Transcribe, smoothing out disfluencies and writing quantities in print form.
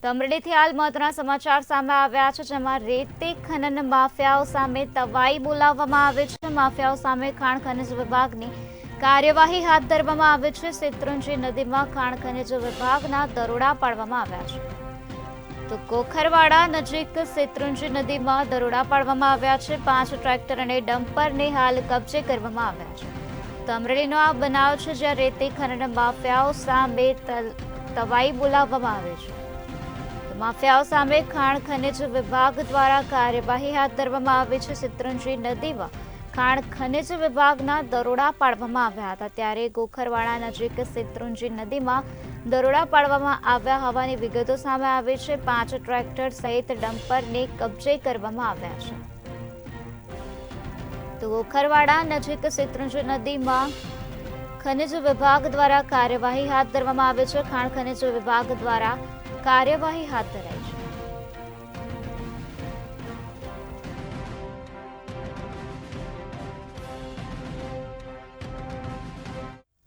તો અમરેલીથી હાલ મહત્વના સમાચાર સામે આવ્યા છે, જેમાં રેતી ખનન માફિયાઓ સામે તવાઈ બોલાવવામાં આવે છે. માફિયાઓ સામે ખાણ ખનિજ વિભાગની કાર્યવાહી હાથ ધરવામાં આવે છે. શેત્રુંજી નદીમાં ખાણ ખનિજ વિભાગના દરોડા પાડવામાં આવ્યા છે. તો કોખરવાડા નજીક શેત્રુંજી નદીમાં દરોડા પાડવામાં આવ્યા છે. 5 ટ્રેક્ટર અને ડમ્પરને હાલ કબજે કરવામાં આવ્યા છે. તો અમરેલીનો આ બનાવ છે, જ્યાં રેતી ખનન માફિયાઓ સામે તવાઈ બોલાવવામાં આવે છે. માફિયાઓ સામે ખાણ ખનિજ વિભાગ દ્વારા કાર્યવાહી હાથ ધરવામાં આવી છે. શેત્રુંજી નદીમાં ખાણ ખનિજ વિભાગના દરોડા પાડવામાં આવ્યા હતા. ત્યારે ગોખરવાડા નજીક શેત્રુંજી નદીમાં દરોડા પાડવામાં આવ્યા હોવાની વિગતો સામે આવી છે. 5 ટ્રેક્ટર સહિત ડમ્પરને કબજે કરવામાં આવ્યા છે. તો ગોખરવાડા નજીક શેત્રુંજી નદીમાં ખનિજ વિભાગ દ્વારા કાર્યવાહી હાથ ધરવામાં આવે છે. ખાણ ખનિજ વિભાગ દ્વારા કાર્યવાહી હાથ ધરાઈ છે.